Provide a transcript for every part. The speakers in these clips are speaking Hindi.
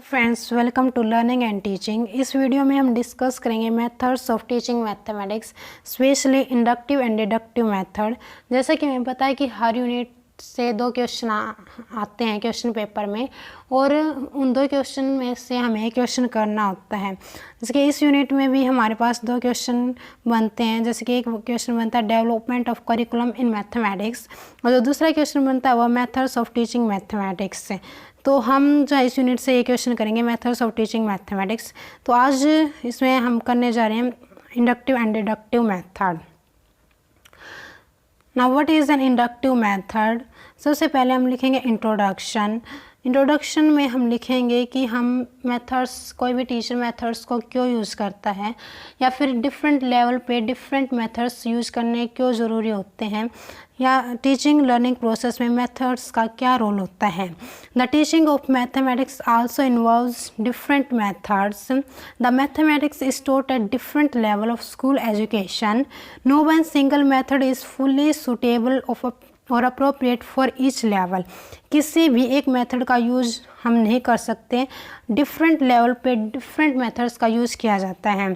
Friends, welcome to learning and teaching. इस वीडियो में हम डिस्कस करेंगे methods of teaching mathematics, specially inductive and deductive method. जैसा कि हमें पता है कि हर यूनिट से 2 क्वेश्चन आते हैं क्वेश्चन पेपर में, और उन 2 क्वेश्चन में से हमें एक क्वेश्चन करना होता है। जैसे कि इस यूनिट में भी हमारे पास 2 क्वेश्चन बनते हैं। जैसे कि एक क्वेश्चन बनता है development of curriculum in mathematics, और जो दूसरा क्वेश्चन बनता है वह मेथड्स ऑफ टीचिंग मैथमेटिक्स से। तो हम जो है इस यूनिट से ये क्वेश्चन करेंगे मेथड्स ऑफ टीचिंग मैथमेटिक्स। तो आज इसमें हम करने जा रहे हैं inductive and deductive method. Now what is an inductive method? सबसे पहले हम लिखेंगे इंट्रोडक्शन। इंट्रोडक्शन में हम लिखेंगे कि हम मेथड्स, कोई भी टीचर मेथड्स को क्यों यूज़ करता है, या फिर डिफरेंट लेवल पे डिफरेंट मेथड्स यूज़ करने क्यों ज़रूरी होते हैं, या टीचिंग लर्निंग प्रोसेस में मेथड्स का क्या रोल होता है। The teaching of mathematics also involves different methods. The mathematics is taught at different level of school education. No one single method is fully suitable और अप्रोप्रिएट फॉर ईच लेवल। किसी भी एक मेथड का यूज़ हम नहीं कर सकते, डिफरेंट लेवल पे डिफरेंट मेथड्स का यूज़ किया जाता है।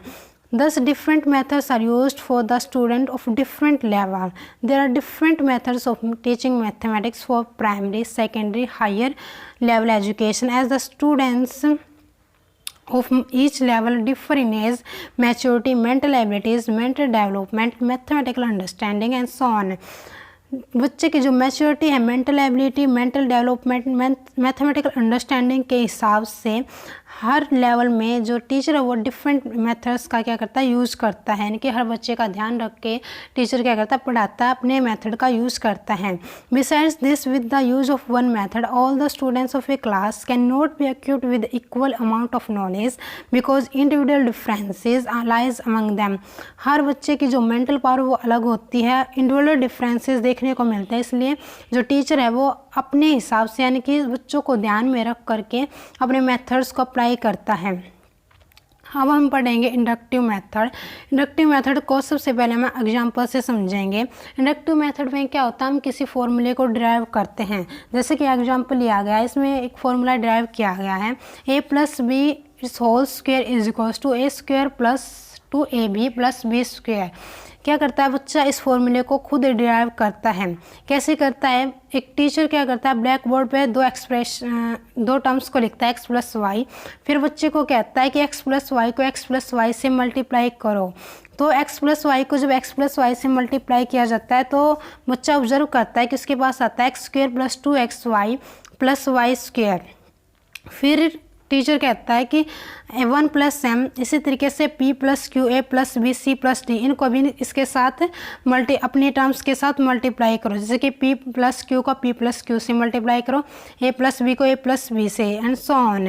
Thus different methods are used for the student of different level. There are different methods of teaching mathematics for primary, secondary, higher level education, as the students of each level differ in age, maturity, mental abilities, mental development, mathematical understanding and so on. बच्चे की जो मैच्योरिटी है, mental ability, mental development, mathematical understanding के हिसाब से हर लेवल में जो टीचर है वो डिफरेंट मेथड्स का क्या करता है, यूज़ करता है। यानी कि हर बच्चे का ध्यान रख के टीचर क्या करता है, पढ़ाता है, अपने मेथड का यूज़ करता है। Besides this, with the use of one method all the students of a class can not be acute with equal amount of knowledge because individual differences lies among them. हर बच्चे की जो मेंटल पावर वो अलग होती है, इंडिविजुअल डिफरेंसेस देखने को मिलते हैं। इसलिए जो टीचर है वो अपने हिसाब से, यानी कि बच्चों को ध्यान में रख करके अपने मेथड्स को अप्लाई करता है। अब हम पढ़ेंगे इंडक्टिव मेथड। इंडक्टिव मेथड को सबसे पहले हम एग्जांपल से समझेंगे। इंडक्टिव मेथड में क्या होता है, हम किसी फॉर्मूले को ड्राइव करते हैं। जैसे कि एग्जांपल लिया गया है, इसमें एक फॉर्मूला ड्राइव किया गया है, a + b whole square is equals to a² + 2ab + b square. क्या करता है बच्चा, इस फॉर्मूले को खुद डिराइव करता है। कैसे करता है, एक टीचर क्या करता है, ब्लैक बोर्ड पे 2 टर्म्स को लिखता है x + y, फिर बच्चे को कहता है कि x + y को x + y से मल्टीप्लाई करो। तो x + y को जब x + y से मल्टीप्लाई किया जाता है तो बच्चा ऑब्जर्व करता है कि उसके पास आता है x² + 2xy + y²। फिर टीचर कहता है कि 1 + m, इसी तरीके से p + q, a + b, c + d, इनको भी इसके साथ अपनी टर्म्स के साथ मल्टीप्लाई करो। जैसे कि p + q को p + q से मल्टीप्लाई करो, a + b को a + b से, and so on.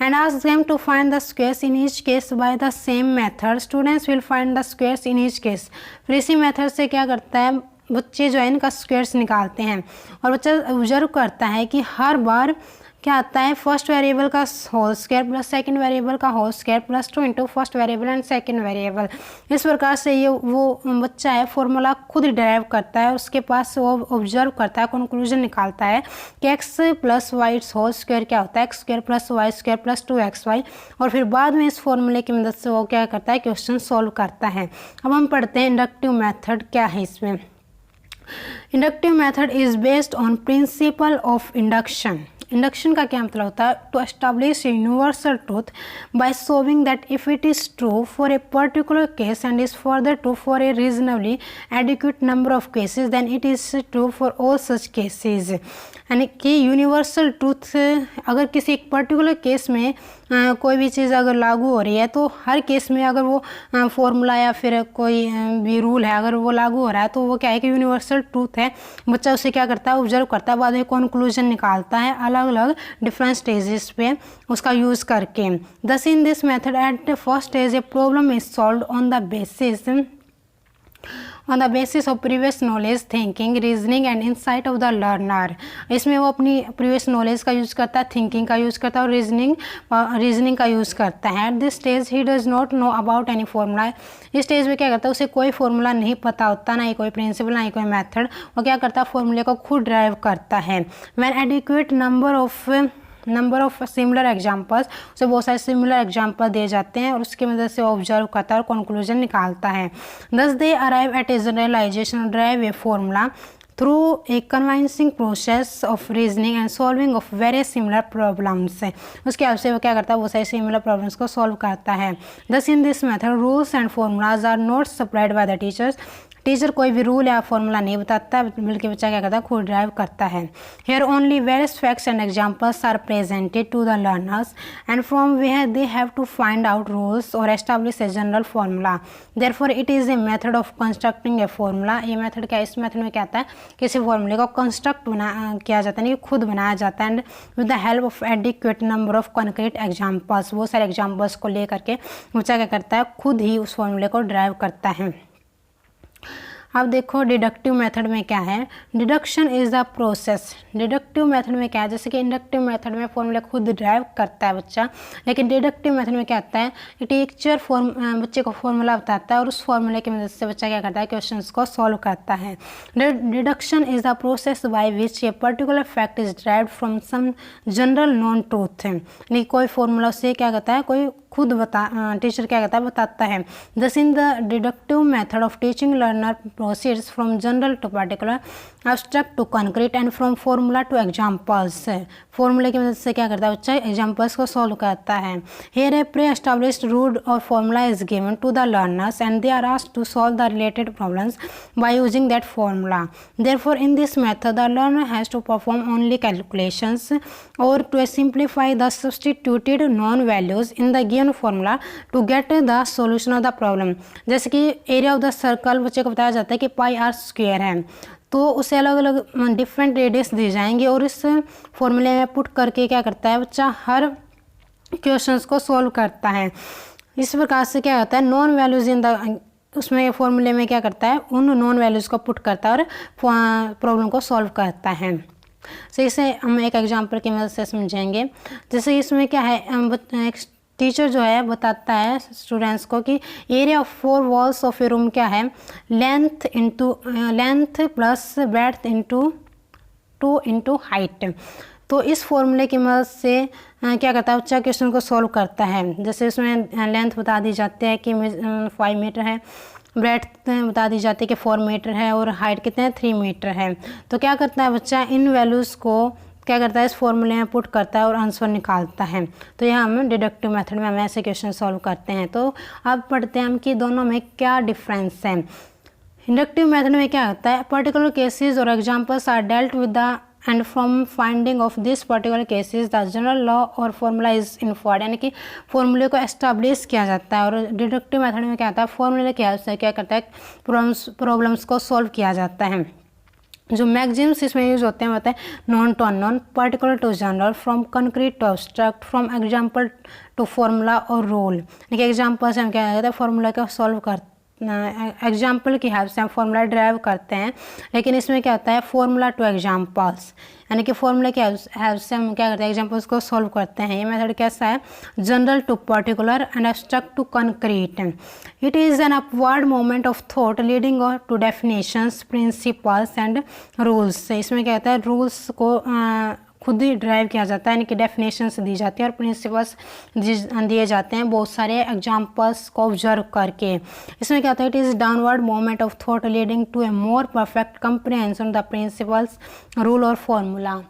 And ask them to find the squares in each case by the same method. Students will find the squares in each case. फिर इसी मेथड से क्या करता है, बच्चे जो है इनका स्क्वायर्स निकालते हैं, और बच्चा ऑब्जर्व करता है कि हर बार क्या आता है, फर्स्ट वेरिएबल का whole square plus second variable का whole square plus 2 into first variable and second variable. इस प्रकार से ये वो बच्चा है फॉर्मूला खुद डिराइव करता है, उसके पास वो ऑब्जर्व करता है, कंक्लूजन निकालता है कि x + y होल स्क्वायर क्या होता है, x² + y² + 2xy, और फिर बाद में इस फॉर्मूले की मदद से वो क्या करता है, क्वेश्चन सॉल्व करता है। अब हम पढ़ते हैं इंडक्टिव मेथड क्या है। इसमें inductive method is based on principle of induction. Induction का क्या मतलब होता है, to establish universal truth by showing that if it is true for a particular case and is further true for a reasonably adequate number of cases then it is true for all such cases. यानी कि यूनिवर्सल ट्रूथ, अगर किसी एक पर्टिकुलर केस में कोई भी चीज़ अगर लागू हो रही है तो हर केस में अगर वो फॉर्मूला या फिर कोई भी रूल है अगर वो लागू हो रहा है तो वो क्या है कि यूनिवर्सल ट्रूथ है। बच्चा उसे क्या करता है, ऑब्जर्व करता है, बाद में कंक्लूजन निकालता है अलग अलग डिफरेंट स्टेजेस पे उसका यूज़ करके। दस इन this method at first stage a problem is solve on the basis of previous knowledge, thinking, reasoning and insight of the learner. इसमें वो अपनी प्रीवियस नॉलेज का यूज़ करता है, थिंकिंग का यूज़ करता है और रीजनिंग का यूज़ करता है। At this stage he does not know about any formula. इस स्टेज में क्या करता है, उसे कोई फॉर्मूला नहीं पता होता, ना ही कोई प्रिंसिपल, ना ही कोई मेथड। वो क्या करता है, फॉर्मूले को खुद ड्राइव करता है। When adequate number of number of similar examples, उसे बहुत सारे सिमिलर एग्जाम्पल दिए जाते हैं और उसकी मदद से ऑब्जर्व करता है और कंक्लूजन निकालता है। Thus they arrive at a generalization, derive a formula through a convincing process of reasoning and solving of very similar problems। उसके हेल्प से वो क्या करता है, वो सारे सिमिलर प्रॉब्लम्स को सॉल्व करता है। Thus in this method rules and formulas are not supplied by the teachers। Teacher कोई भी रूल या फॉर्मूला नहीं बताता बल्कि बच्चा क्या करता है, खुद ड्राइव करता है। Here only various facts and examples are presented to the learners and from where they have to find out rules और establish a general formula. Therefore it is a method of constructing a formula. ये मेथड क्या है, इस मेथड में क्या आता है, किसी फार्मूले को कंस्ट्रक्ट किया जाता है, नहीं खुद बनाया जाता है। And with the help of adequate number of concrete examples, बहुत सारे एग्जाम्पल्स को ले करके बच्चा क्या करता है, खुद ही उस फार्मूले को ड्राइव करता है। अब देखो डिडक्टिव मेथड में क्या है, deduction is the process. Deductive method में क्या है, जैसे कि इंडक्टिव मेथड में फॉर्मूला खुद ड्राइव करता है बच्चा, लेकिन डिडक्टिव मेथड में क्या आता है, टीचर बच्चे को फॉर्मूला बताता है और उस फॉर्मूले की मदद से बच्चा क्या करता है, क्वेश्चंस को सॉल्व करता है। Deduction is the process by which a particular fact is derived from some general known truth. नहीं कोई फॉर्मूला उससे क्या करता है, कोई खुद टीचर क्या करता है, बताता है। Thus in the deductive method of teaching learner proceeds from general to particular, abstract to concrete and from formula to examples. फॉर्मूले की मदद से क्या करता है बच्चा, एग्जाम्पल्स को सॉल्व करता है। Here a pre established rule और formula is given to the learners and they are asked to solve the related problems by using that formula. Therefore in this method the learner has to perform only calculations और to simplify the substituted known values in the given formula to get the solution of the problem. जैसे कि एरिया ऑफ द सर्कल बच्चे को बताया जाता है कि पाई आर स्क्वायर है, तो उसे अलग अलग डिफरेंट रेडियस दी जाएंगे और इस फॉर्मूले में पुट करके क्या करता है बच्चा, हर क्वेश्चंस को सॉल्व करता है। इस प्रकार से क्या होता है, नॉन वैल्यूज इन द, उसमें फॉर्मूले में क्या करता है, उन नॉन वैल्यूज़ को पुट करता है और प्रॉब्लम को सॉल्व करता है। तो इसे हम एक एग्जांपल की मदद से समझेंगे। जैसे इसमें क्या है, एक टीचर जो है बताता है स्टूडेंट्स को कि area of 4 walls of A room क्या है, length plus breadth into 2 into height. तो इस फॉर्मूले की मदद से क्या करता है बच्चा, क्वेश्चन को सॉल्व करता है। जैसे इसमें लेंथ बता दी जाती है कि 5 मीटर है, ब्रेड्थ बता दी जाती है कि 4 मीटर है और हाइट कितने 3 मीटर है। तो क्या करता है बच्चा, इन वैल्यूज़ को क्या करता है, इस फॉर्मूले में पुट करता है और आंसर निकालता है। तो यह हम डिडक्टिव मेथड में हम ऐसे क्वेश्चन सॉल्व करते हैं। तो अब पढ़ते हैं हम कि दोनों में क्या डिफरेंस है। इंडक्टिव मेथड में क्या होता है, पर्टिकुलर केसेस और examples are dealt with the and from finding of this particular cases the general law और फॉर्मूला इज इन्फॉर्ड, यानी कि फॉर्मूले को एस्टैब्लिश किया जाता है। और डिडक्टिव मेथड में क्या होता है, फॉर्मूले की हेल्प से क्या करता है, प्रॉब्लम्स को सॉल्व किया जाता है। जो मैगजीम्स इसमें यूज होते हैं, होते हैं known to unknown, particular to general, from concrete to abstract, from example to formula और रूल। देखिए एग्जांपल से हम क्या करते हैं, फॉर्मूला को सॉल्व करते, एग्जाम्पल की हेल्प से हम फॉर्मूला ड्राइव करते हैं। लेकिन इसमें क्या होता है, फॉर्मूला टू एग्जाम्पल्स, यानी कि फॉर्मूला की हेल्प से हम क्या करते हैं, एग्जाम्पल्स को सॉल्व करते हैं। ये मेथड कैसा है, general to particular and abstract to concrete. It is an upward moment of thought leading to definitions, principles and rules. इसमें क्या होता है, रूल्स को खुद ही ड्राइव किया जाता है, यानी कि डेफिनेशंस दी जाती है और प्रिंसिपल्स दिए जाते हैं बहुत सारे एग्जांपल्स को ऑब्जर्व करके। इसमें क्या होता है, it is downward moment of thought leading to a more perfect comprehension the principles, rule और formula.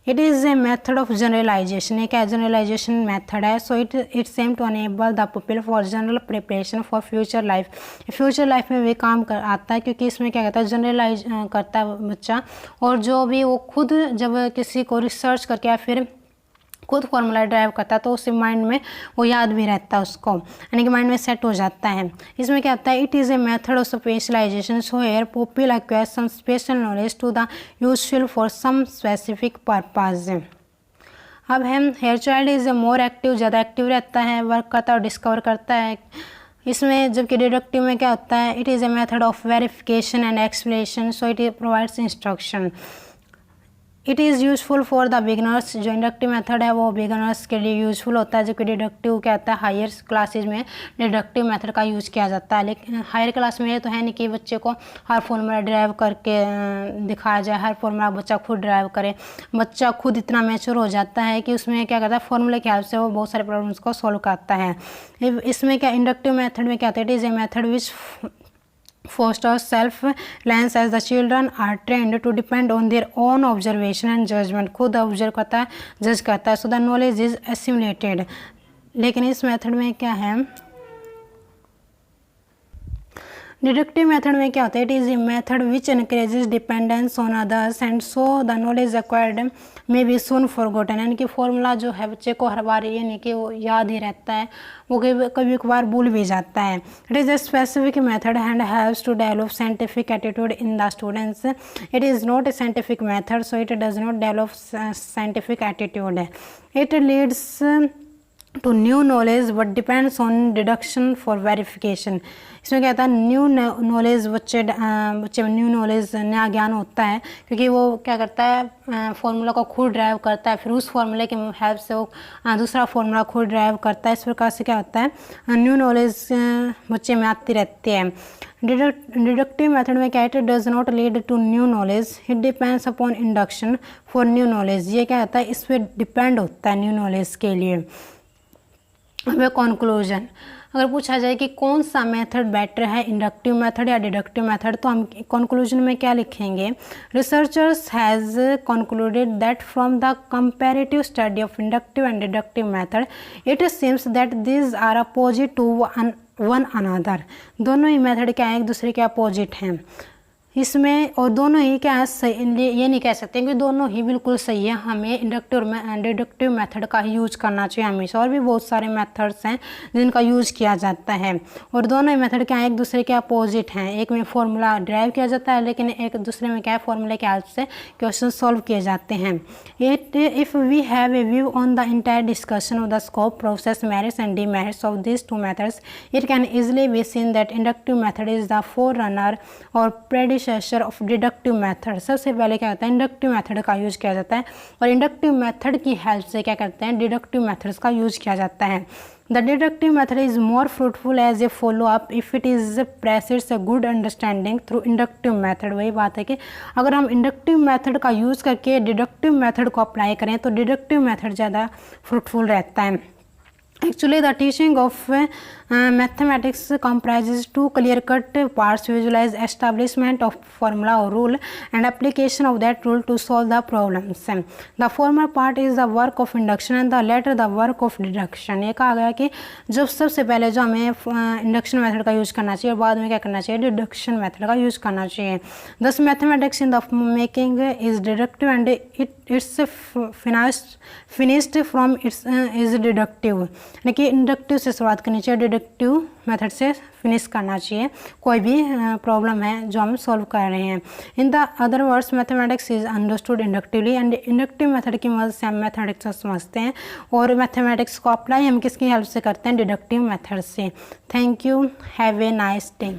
It is a method of generalization, एक जनरलाइजेशन मेथड है। So it's aim to enable the people for general preparation for future life. Future life में भी काम आता है, क्योंकि इसमें क्या कहता है, जनरलाइज करता है बच्चा, और जो भी वो खुद जब किसी को रिसर्च करके या फिर खुद फॉर्मूला ड्राइव करता है तो उससे माइंड में वो याद भी रहता है उसको, यानी कि माइंड में सेट हो जाता है। इसमें क्या होता है, it is a method of specialization, so here people acquire some special knowledge to the useful for some specific purpose. अब हम here child is a more active, ज़्यादा एक्टिव रहता है, वर्क करता है और डिस्कवर करता है। इसमें जबकि डिडक्टिव में क्या होता है, it is a method of verification and explanation, so it provides instruction. It is useful for the beginners. जो इंडक्टिव मेथड है वो बिगनर्स के लिए यूज़फुल होता है, जबकि डिडक्टिव क्या होता है, हायर क्लासेज में डिडक्टिव मेथड का यूज़ किया जाता है। लेकिन हायर क्लास में ये तो है नहीं कि बच्चे को हर फॉर्मूला ड्राइव करके दिखाया जाए, हर फॉर्मूला बच्चा खुद ड्राइव करे। बच्चा खुद इतना मैच्योर हो जाता है कि उसमें क्या करता है, फॉर्मूले के हेल्प से वो बहुत सारे प्रॉब्लम्स को सॉल्व करता है। इसमें क्या इंडक्टिव मेथड में क्या होता है, it is a method which fosters self-reliance as the children are trained to depend on their own observation and judgment। खुद ऑब्जर्व करता है, जज करता है, so the knowledge is assimilated। लेकिन इस मेथड में क्या है, डिडक्टिव मेथड में क्या होता है, it is a method which encourages dependence on others and so the knowledge acquired may be soon forgotten. यानी कि फॉर्मूला जो है बच्चे को हर बार ये नहीं कि वो याद ही रहता है, वो कभी कभार भूल भी जाता है। It is a specific method and haves to develop scientific attitude in the students. It is not a scientific method, so it does not develop scientific attitude. It leads to new knowledge but depends on deduction for verification. इसमें क्या होता है, न्यू नॉलेज बच्चे में न्यू नॉलेज, नया ज्ञान होता है, क्योंकि वो क्या करता है, फॉर्मूला को खुद ड्राइव करता है, फिर उस फॉर्मूले के हेल्प से वो दूसरा फॉर्मूला खुद ड्राइव करता है। इस प्रकार से क्या होता है, न्यू नॉलेज बच्चे में आती रहती है। डिडक्टिव मेथड में क्या है, it does not lead to new knowledge, it depends upon induction for new knowledge. ये क्या होता है, इस पर डिपेंड होता है न्यू नॉलेज के लिए। अब कंक्लूजन, अगर पूछा जाए कि कौन सा मेथड बेटर है, इंडक्टिव मेथड या डिडक्टिव मेथड, तो हम कंक्लूजन में क्या लिखेंगे, researchers has concluded that from the comparative study of inductive and deductive method it seems that these are opposite to one another. दोनों ही मेथड क्या है, एक दूसरे के अपोजिट हैं इसमें, और दोनों ही क्या है सही, ये नहीं कह सकते कि दोनों ही बिल्कुल सही है। हमें इंडक्टिव डिडक्टिव मेथड का ही यूज करना चाहिए हमेशा। और भी बहुत सारे मेथड्स हैं जिनका यूज़ किया जाता है, और दोनों ही मेथड क्या है, एक दूसरे के अपोजिट हैं। एक में फॉर्मूला ड्राइव किया जाता है, लेकिन एक दूसरे में क्या है, फॉर्मूले के हेल्प से क्वेश्चन सॉल्व किए जाते हैं। If we have a view on the entire discussion of the scope, process, merits and demerits of this two methods, it can easily be seen that inductive method is the forerunner और प्रेडिसेसर ऑफ डिडक्टिव मेथड। सबसे पहले क्या होता है, इंडक्टिव मेथड का यूज किया जाता है, और इंडक्टिव मेथड की हेल्प से क्या करते हैं, डिडक्टिव मेथड्स का यूज किया जाता है। The deductive method is more fruitful as a follow up if it is preceded a good understanding through inductive method. वही बात है कि अगर हम इंडक्टिव मेथड का यूज करके डिडक्टिव मेथड को अप्लाई करें तो डिडक्टिव मेथड ज़्यादा फ्रूटफुल रहता है। Actually, the teaching of mathematics comprises two clear-cut parts: visualize establishment of formula or rule and application of that rule to solve the problems. The former part is the work of induction and the latter the work of deduction। ये कहा गया कि जब सबसे पहले जो हमें इंडक्शन मेथड का यूज़ करना चाहिए और बाद में क्या करना चाहिए, डिडक्शन मेथड का यूज़ करना चाहिए। Thus mathematics in the making is deductive and it's finished from its is deductive। यानी कि इंडक्टिव से शुरुआत करनी चाहिए, डिडक्टिव मेथड से फिनिश करना चाहिए कोई भी प्रॉब्लम है जो हम सॉल्व कर रहे हैं। In the other words mathematics is understood inductively and inductive method की मदद से हम मैथमेटिक्स को समझते हैं, और मैथमेटिक्स को अप्लाई हम किसकी हेल्प से करते हैं, डिडक्टिव मेथड से। Thank you, have a nice day.